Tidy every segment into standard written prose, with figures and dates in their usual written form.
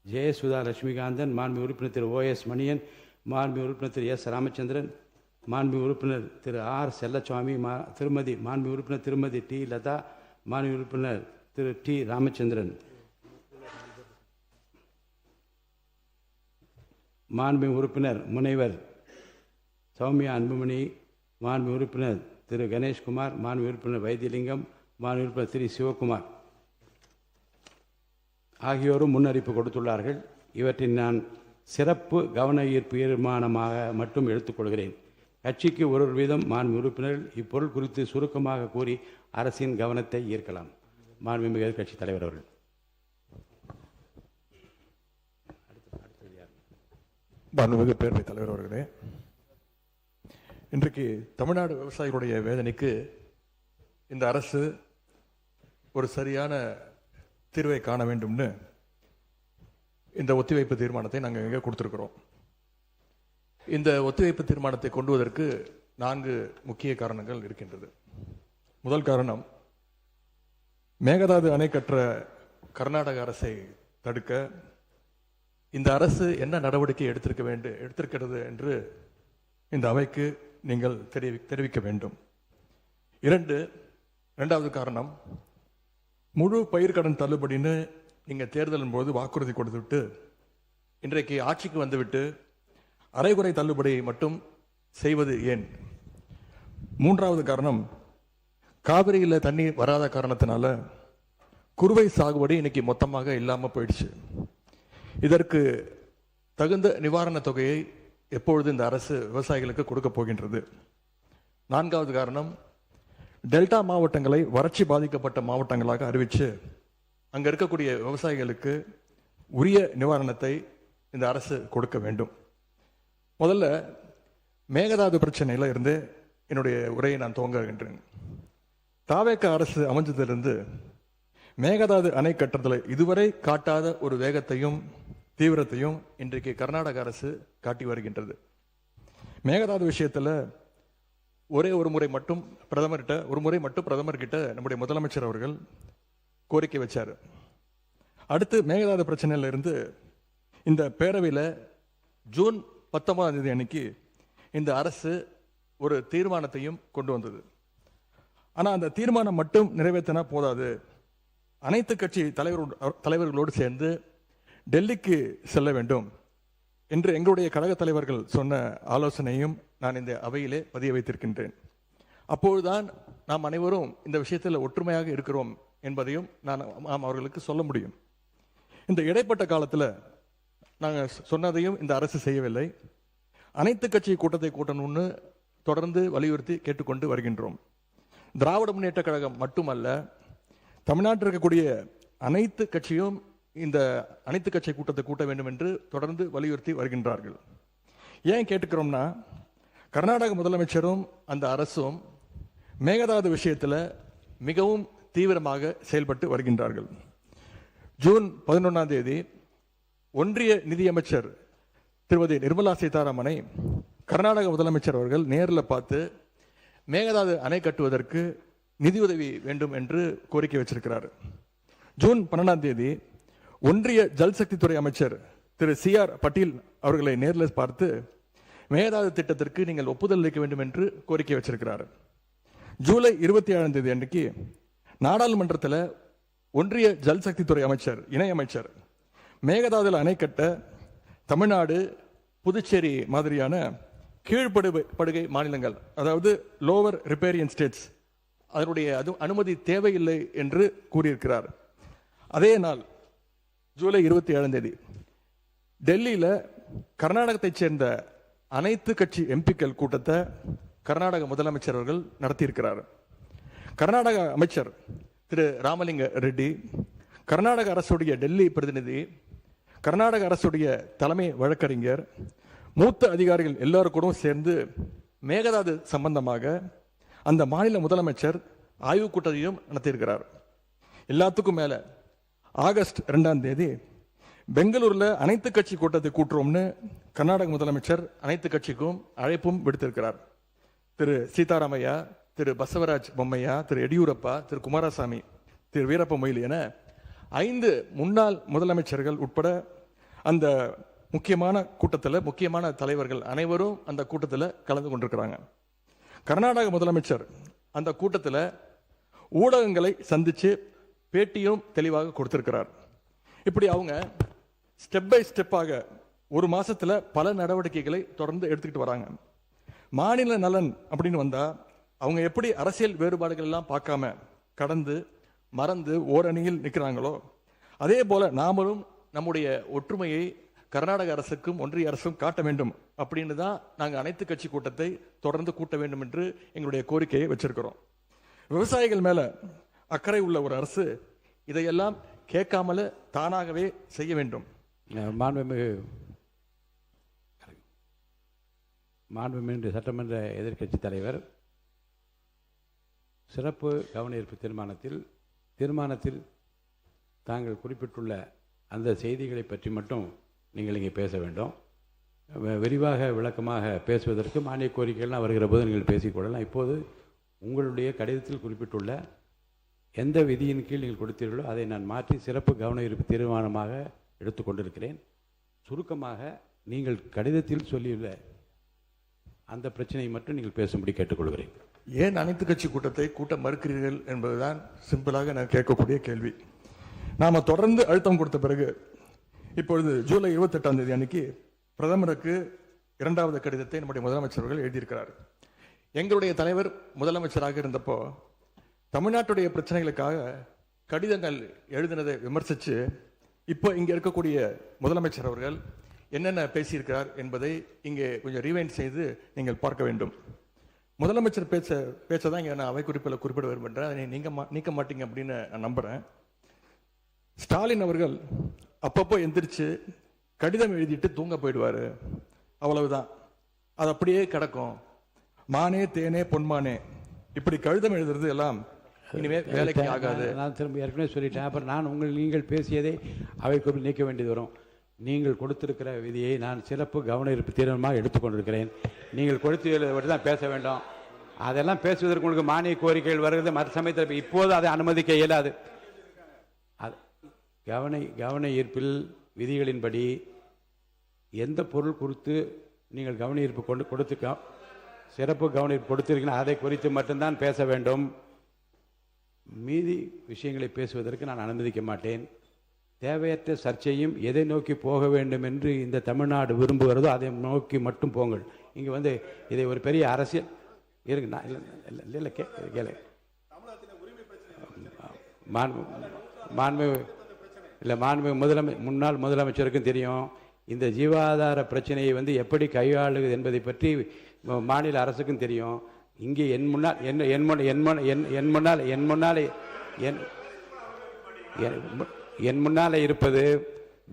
ஜெயசுதா லட்சுமிகாந்தன், மாண்பு உறுப்பினர் திரு OS மணியன், மாண்பு உறுப்பினர் திரு S ராமச்சந்திரன், மாண்பு உறுப்பினர் திரு R செல்லச்சுவாமி, மாண்பு உறுப்பினர் திருமதி T லதா, மாண்பு உறுப்பினர் திரு T ராமச்சந்திரன், மாண்பு உறுப்பினர் முனைவர் சௌமியா அன்புமணி, மாண்பு உறுப்பினர் திரு கணேஷ்குமார், மாண்பு உறுப்பினர் வைத்தியலிங்கம், மாண்பு உறுப்பினர் திரு சிவகுமார் ஆகியோரும் முன்னறிப்பு கொடுத்துள்ளார்கள். இவற்றின் நான் சிறப்பு கவன ஈர்ப்பு தீர்மானமாக மட்டும் எடுத்துக்கொள்கிறேன். கட்சிக்கு ஒரு வீதம் மாண்பு உறுப்பினர்கள் இப்பொருள் குறித்து சுருக்கமாக கூறி அரசின் கவனத்தை ஈர்க்கலாம். மாண்புமிகு எதிர்க்கட்சித் தலைவர் அவர்கள். மாண்புமிகு பேரவைத் தலைவர் அவர்களே, இன்றைக்கு தமிழ்நாடு விவசாயிகளுடைய வேதனைக்கு இந்த அரசு ஒரு சரியான தீர்வை காண வேண்டும்னு இந்த ஒத்திவைப்பு தீர்மானத்தை நாங்கள் இங்கே கொடுத்துருக்கிறோம். இந்த ஒத்திவைப்பு தீர்மானத்தை கொண்டுவதற்கு 4 முக்கிய காரணங்கள் இருக்கின்றது. முதல் காரணம், மேகதாது அணை கட்டுற கர்நாடக அரசை தடுக்க இந்த அரசு என்ன நடவடிக்கை எடுத்திருக்கிறது என்று இந்த அவைக்கு நீங்கள் தெரிவிக்க வேண்டும். இரண்டாவது காரணம், முழு பயிர்க்கடன் தள்ளுபடின்னு நீங்கள் தேர்தலின் போது வாக்குறுதி கொடுத்துவிட்டு இன்றைக்கு ஆட்சிக்கு வந்துவிட்டு அரைகுறை தள்ளுபடி மட்டும் செய்வது ஏன்? மூன்றாவது காரணம், காவிரியில் தண்ணீர் வராத காரணத்தினால குறுவை சாகுபடி இன்னைக்கு மொத்தமாக இல்லாமல் போயிடுச்சு. இதற்கு தகுந்த நிவாரண தொகையை எப்பொழுது இந்த அரசு விவசாயிகளுக்கு கொடுக்க போகின்றது? நான்காவது காரணம், டெல்டா மாவட்டங்களை வறட்சி பாதிக்கப்பட்ட மாவட்டங்களாக அறிவித்து அங்கே இருக்கக்கூடிய விவசாயிகளுக்கு உரிய நிவாரணத்தை இந்த அரசு கொடுக்க வேண்டும். முதல்ல மேகதாது பிரச்சனையில் இருந்து என்னுடைய உரையை நான் துவங்குகின்றேன். தாவேக அரசு அமைஞ்சதிலிருந்து மேகதாது அணை கட்டுறதில் இதுவரை காட்டாத ஒரு வேகத்தையும் தீவிரத்தையும் இன்றைக்கு கர்நாடக அரசு காட்டி வருகின்றது. மேகதாது விஷயத்தில் ஒரு முறை மட்டும் பிரதமர்கிட்ட நம்முடைய முதலமைச்சர் அவர்கள் கோரிக்கை வச்சார். அடுத்து மேகதாது பிரச்சனையில இருந்து இந்த பேரவையில் ஜூன் 19ஆம் தேதி அன்னைக்கு இந்த அரசு ஒரு தீர்மானத்தையும் கொண்டு வந்தது. ஆனால் அந்த தீர்மானம் மட்டும் நிறைவேற்றினா போதாது, அனைத்து கட்சி தலைவர்களோடு சேர்ந்து டெல்லிக்கு செல்ல வேண்டும் என்று எங்களுடைய கழக தலைவர்கள் சொன்ன ஆலோசனையும் நான் இந்த அவையிலே பதிய வைத்திருக்கின்றேன். அப்பொழுதுதான் நாம் அனைவரும் இந்த விஷயத்தில் ஒற்றுமையாக இருக்கிறோம் என்பதையும் நாம் அவர்களுக்கு சொல்ல முடியும். இந்த இடைப்பட்ட காலத்தில் நாங்கள் சொன்னதையும் இந்த அரசு செய்யவில்லை. அனைத்து கட்சி கூட்டத்தை கூட்டணும்னு தொடர்ந்து வலியுறுத்தி கேட்டுக்கொண்டு வருகின்றோம். திராவிட முன்னேற்ற கழகம் மட்டுமல்ல, தமிழ்நாட்டில் இருக்கக்கூடிய அனைத்து கட்சியும் இந்த அனைத்து கட்சி கூட்டத்தை கூட்ட வேண்டும் என்று தொடர்ந்து வலியுறுத்தி வருகின்றார்கள். ஏன் கேட்டுக்கிறோம்னா, கர்நாடக முதலமைச்சரும் அந்த அரசும் மேகதாது விஷயத்தில் மிகவும் தீவிரமாக செயல்பட்டு வருகின்றார்கள். ஜூன் 11ஆம் தேதி ஒன்றிய நிதியமைச்சர் திருமதி நிர்மலா சீதாராமனை கர்நாடக முதலமைச்சர் அவர்கள் நேரில் பார்த்து மேகதாது அணை கட்டுவதற்கு நிதியுதவி வேண்டும் என்று கோரிக்கை வச்சிருக்கிறார். ஜூன் 12ஆம் தேதி ஒன்றிய ஜல்சக்தித்துறை அமைச்சர் திரு CR பட்டீல் அவர்களை நேரில் பார்த்து மேகதாது திட்டத்திற்கு நீங்கள் ஒப்புதல் அளிக்க வேண்டும் என்று கோரிக்கை வச்சிருக்கிறார். ஜூலை 27ஆம் தேதி அன்றைக்கு நாடாளுமன்றத்தில் ஒன்றிய ஜல்சக்தித்துறை அமைச்சர் இணையமைச்சர் மேகதாதுல அணை கட்ட தமிழ்நாடு, புதுச்சேரி மாதிரியான கீழ்ப்படுகை மாநிலங்கள், அதாவது லோவர் ரிப்பேரியன் ஸ்டேட்ஸ், அதனுடைய அனுமதி தேவையில்லை என்று கூறியிருக்கிறார். அதே நாள் ஜூலை 27ஆம் தேதி டெல்லியில் கர்நாடகத்தைச் சேர்ந்த அனைத்து கட்சி எம்பிக்கள் கூட்டத்தை கர்நாடக முதலமைச்சர் அவர்கள் நடத்தியிருக்கிறார். கர்நாடக அமைச்சர் திரு ராமலிங்க ரெட்டி, கர்நாடக அரசுடைய டெல்லி பிரதிநிதி, கர்நாடக அரசுடைய தலைமை வழக்கறிஞர், மூத்த அதிகாரிகள் எல்லாரும் கூட சேர்ந்து மேகதாது சம்பந்தமாக அந்த மாநில முதலமைச்சர் ஆய்வுக் கூட்டத்தையும் நடத்தியிருக்கிறார். எல்லாத்துக்கும் மேல ஆகஸ்ட் 2ஆம் தேதி பெங்களூர்ல அனைத்து கட்சி கூட்டத்தை கூட்டுறோம்னு கர்நாடக முதலமைச்சர் அனைத்து கட்சிக்கும் அழைப்பும் விடுத்திருக்கிறார். திரு சீதாராமையா, திரு பசவராஜ் பொம்மையா, திரு எடியூரப்பா, திரு குமாரசாமி, திரு வீரப்ப மொய்லி என 5 முன்னாள் முதலமைச்சர்கள் உட்பட அந்த முக்கியமான கூட்டத்தில் முக்கியமான தலைவர்கள் அனைவரும் அந்த கூட்டத்தில் கலந்து கொண்டிருக்கிறாங்க. கர்நாடக முதலமைச்சர் அந்த கூட்டத்தில் ஊடகங்களை சந்தித்து பேட்டியும் தெளிவாக கொடுத்திருக்கிறார். இப்படி அவங்க ஸ்டெப் பை ஸ்டெப்பாக ஒரு மாசத்துல பல நடவடிக்கைகளை தொடர்ந்து எடுத்துக்கிட்டு வராங்க. மாநில நலன் அப்படின்னு வந்தா அவங்க எப்படி அரசியல் வேறுபாடுகள் எல்லாம் பார்க்காம கடந்து மறந்து ஓரணியில் நிற்கிறாங்களோ அதே போல நாமளும் நம்முடைய ஒற்றுமையை கர்நாடக அரசுக்கும் ஒன்றிய அரசும் காட்ட வேண்டும் அப்படின்னு தான் நாங்கள் அனைத்து கட்சி கூட்டத்தை தொடர்ந்து கூட்ட வேண்டும் என்று எங்களுடைய கோரிக்கையை வச்சிருக்கிறோம். விவசாயிகள் மேல அக்கறை உள்ள ஒரு அரசு இதையெல்லாம் கேட்காமல தானாகவே செய்ய வேண்டும். மாண்புமிகு சட்டமன்ற எதிர்க்கட்சி தலைவர் சிறப்பு கவன ஈர்ப்பு தீர்மானத்தில் தாங்கள் குறிப்பிட்டுள்ள அந்த செய்திகளை பற்றி மட்டும் நீங்கள் இங்கே பேச வேண்டும். விரிவாக விளக்கமாக பேசுவதற்கு மானிய கோரிக்கைகள்லாம் வருகிற போது நீங்கள் பேசிக்கொள்ளலாம். இப்போது உங்களுடைய கடிதத்தில் குறிப்பிட்டுள்ள எந்த விதியின் கீழ் நீங்கள் கொடுத்தீர்களோ அதை நான் மாற்றி சிறப்பு கவன ஈர்ப்பு தீர்மானமாக எடுத்துக்கொண்டிருக்கிறேன். சுருக்கமாக நீங்கள் கடிதத்தில் சொல்லியுள்ள அந்த பிரச்சனையை மட்டும் நீங்கள் பேசும்படி கேட்டுக்கொள்கிறேன். ஏன் அனைத்து கட்சி கூட்டத்தை கூட்ட மறுக்கிறீர்கள் என்பதுதான் சிம்பிளாக நான் கேட்கக்கூடிய கேள்வி. நாம தொடர்ந்து அழுத்தம் கொடுத்த பிறகு இப்பொழுது ஜூலை 28 அன்னைக்கு பிரதமருக்கு 2வது கடிதத்தை நம்முடைய முதலமைச்சர்கள் எழுதியிருக்கிறார். எங்களுடைய தலைவர் முதலமைச்சராக இருந்தப்போ தமிழ்நாட்டுடைய பிரச்சனைகளுக்காக கடிதங்கள் எழுதினதை விமர்சித்து இப்போ இங்கே இருக்கக்கூடிய முதலமைச்சர் அவர்கள் என்னென்ன பேசியிருக்கிறார் என்பதை இங்கே கொஞ்சம் ரீவைண்ட் செய்து நீங்கள் பார்க்க வேண்டும். முதலமைச்சர் பேச்சை தான் இங்கே நான் அவை குறிப்பில் குறிப்பிட விரும்புகிறேன். அதை நீக்க மாட்டீங்க அப்படின்னு நான் நம்புகிறேன். ஸ்டாலின் அவர்கள் அப்பப்போ எந்திரிச்சு கடிதம் எழுதிட்டு தூங்க போயிடுவார், அவ்வளவுதான். அது அப்படியே கிடக்கும். மானே தேனே பொன்மானே இப்படி கடிதம் எழுதுறது எல்லாம் இனிமே வேலைக்கு ஆகாது. நான் திரும்ப ஏற்கனவே சொல்லிட்டேன். அப்புறம் நீங்கள் பேசியதை அவை குறிப்பில் நீக்க வேண்டியது வரும். நீங்கள் கொடுத்திருக்கிற விதியை நான் சிறப்பு கவன ஈர்ப்பு தீர்மானமாக எடுத்துக்கொண்டிருக்கிறேன். நீங்கள் கொடுத்து தான் பேச வேண்டும். அதெல்லாம் பேசுவதற்கு உங்களுக்கு மானிய கோரிக்கைகள் வருகிறது. மற்ற சமயத்தில் இப்போது அதை அனுமதிக்க இயலாது. கவன ஈர்ப்பில் விதிகளின்படி எந்த பொருள் குறித்து நீங்கள் கவன ஈர்ப்பு கொடுத்து சிறப்பு கவன ஈர்ப்பு கொடுத்திருக்கீங்க அதை குறித்து மட்டும்தான் பேச வேண்டும். மீதி விஷயங்களை பேசுவதற்கு நான் அனுமதிக்க மாட்டேன். தேவையற்ற சர்ச்சையும் எதை நோக்கி போக வேண்டும் என்று இந்த தமிழ்நாடு விரும்புகிறதோ அதை நோக்கி மட்டும் போங்கள். இங்கே இதை ஒரு பெரிய அரசியல் இருக்கு. இல்லை கேளு மாண்பு முன்னாள் முதலமைச்சருக்கும் தெரியும் இந்த ஜீவாதார பிரச்சனையை எப்படி கையாளுவது என்பதை பற்றி மாநில அரசுக்கும் தெரியும். இங்கே என் முன்னால் இருப்பது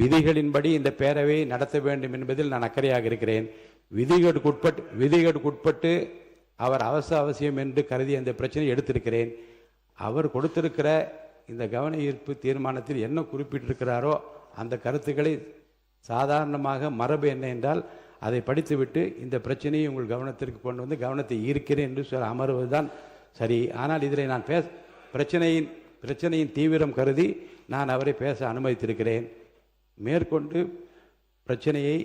விதிகளின்படி இந்த பேரவை நடத்த வேண்டும் என்பதில் நான் அக்கறையாக இருக்கிறேன். விதிகளுக்குட்பட்டு அவர் அவசியம் என்று கருதி அந்த பிரச்சனையை எடுத்திருக்கிறேன். அவர் கொடுத்திருக்கிற இந்த கவன ஈர்ப்பு தீர்மானத்தில் என்ன குறிப்பிட்டிருக்கிறாரோ அந்த கருத்துக்களை சாதாரணமாக மரபு என்ன என்றால் அதை படித்துவிட்டு இந்த பிரச்சனையை உங்கள் கவனத்திற்கு கொண்டு வந்து கவனத்தை ஈர்க்கிறேன் என்று சொல்ல அமர்வதுதான் சரி. ஆனால் இதில் நான் பிரச்சனையின் தீவிரம் கருதி நான் அவரை பேச அனுமதித்திருக்கிறேன். மேற்கொண்டு பிரச்சனையை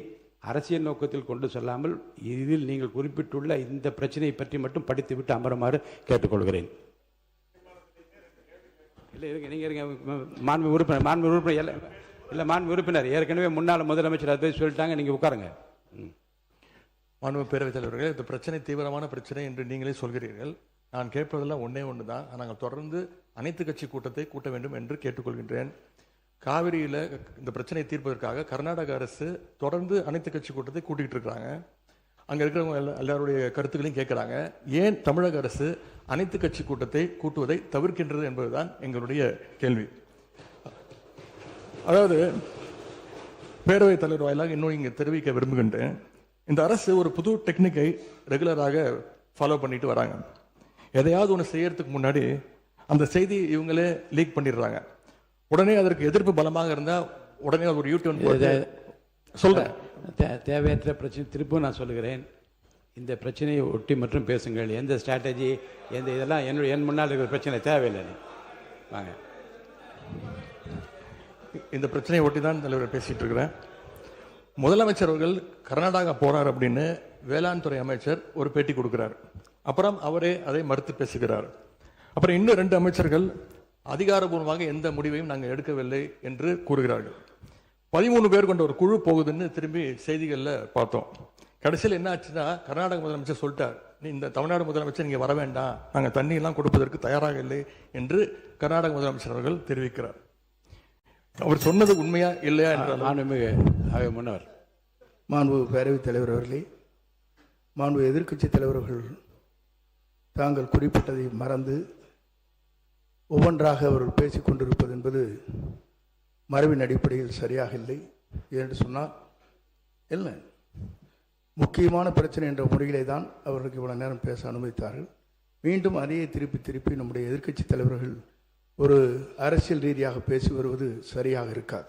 அரசியல் நோக்கத்தில் கொண்டு செல்லாமல் இதில் நீங்கள் குறிப்பிட்டுள்ள இந்த பிரச்சனையை பற்றி மட்டும் படித்துவிட்டு அமருமாறு கேட்டுக்கொள்கிறேன். இல்லை இருங்க, நீங்கள் இருங்க. மாண்பு உறுப்பினர் ஏற்கனவே முன்னாள் முதலமைச்சர் அதை சொல்லிட்டாங்க. நீங்கள் உட்காருங்க. மாண்பு பேரவைத் தலைவர்கள், இந்த பிரச்சனை தீவிரமான பிரச்சனை என்று நீங்களே சொல்கிறீர்கள். நான் கேட்பதெல்லாம் ஒன்று தான். நாங்கள் தொடர்ந்து அனைத்து கட்சி கூட்டத்தை கூட்ட வேண்டும் என்று கேட்டுக்கொள்கின்றேன். காவிரியில் இந்த பிரச்சனையை தீர்ப்பதற்காக கர்நாடக அரசு தொடர்ந்து அனைத்து கட்சி கூட்டத்தை கூட்டிகிட்டு இருக்கிறாங்க. அங்கே இருக்கிறவங்க எல்லாருடைய கருத்துக்களையும் கேட்குறாங்க. ஏன் தமிழக அரசு அனைத்து கட்சி கூட்டத்தை கூட்டுவதை தவிர்க்கின்றது என்பதுதான் எங்களுடைய கேள்வி. அதாவது பேரவைத் தலைவர் வாயிலாக இன்னும் இங்கே தெரிவிக்க விரும்புகின்றேன். இந்த அரசு ஒரு புது டெக்னிக்கை ரெகுலராக ஃபாலோ பண்ணிட்டு வராங்க. எதையாவது ஒன்று செய்யறதுக்கு முன்னாடி அந்த செய்தி இவங்களே லீக் பண்ணிடுறாங்க. உடனே அதற்கு எதிர்ப்பு பலமாக இருந்தால் உடனே ஒரு யூடியூன் சொல்றேன். தேவையற்ற பிரச்சனை திருப்பும் நான் சொல்லுகிறேன். இந்த பிரச்சனையை ஒட்டி மற்றும் பேசுங்கள். எந்த ஸ்ட்ராட்டஜி இதெல்லாம் என் முன்னால் இருக்கிற பிரச்சனை தேவையில்லை. வாங்க. இந்த பிரச்சனையை ஒட்டி தான் தலைவர் பேசிட்டு இருக்கிறேன். முதலமைச்சர் அவர்கள் கர்நாடகா போறார் அப்படின்னு வேளாண் துறை அமைச்சர் ஒரு பேட்டி கொடுக்கிறார். அப்புறம் அவரே அதை மறுத்து பேசுகிறார். அப்புறம் இன்னும் 2 அமைச்சர்கள் அதிகாரபூர்வமாக எந்த முடிவையும் நாங்கள் எடுக்கவில்லை என்று கூறுகிறார்கள். 13 பேர் கொண்ட ஒரு குழு போகுதுன்னு திரும்பி செய்திகளில் பார்த்தோம். கடைசியில் என்ன ஆச்சுன்னா, கர்நாடக முதலமைச்சர் சொல்லிட்டார், நீ இந்த தமிழ்நாடு முதலமைச்சர் நீங்க வர வேண்டாம், நாங்கள் தண்ணியெல்லாம் கொடுப்பதற்கு தயாராக இல்லை என்று கர்நாடக முதலமைச்சர் அவர்கள் தெரிவிக்கிறார். அவர் சொன்னது உண்மையா இல்லையா என்ற முன்னவர் மாண்பு பேரவைத் தலைவர் அவர்களே, மாண்பு எதிர்க்கட்சி தலைவர்கள் தாங்கள் குறிப்பிட்டதை மறந்து ஒவ்வொன்றாக அவர்கள் பேசிக் கொண்டிருப்பது என்பது மரபின் அடிப்படையில் சரியாக இல்லை. என்று சொன்னால் இல்லை, முக்கியமான பிரச்சனை என்ற முறையிலே தான் அவர்களுக்கு இவ்வளவு நேரம் பேச அனுமதித்தார்கள். மீண்டும் அதையே திருப்பி நம்முடைய எதிர்க்கட்சி தலைவர்கள் ஒரு அரசியல் ரீதியாக பேசி வருவது சரியாக இருக்காது.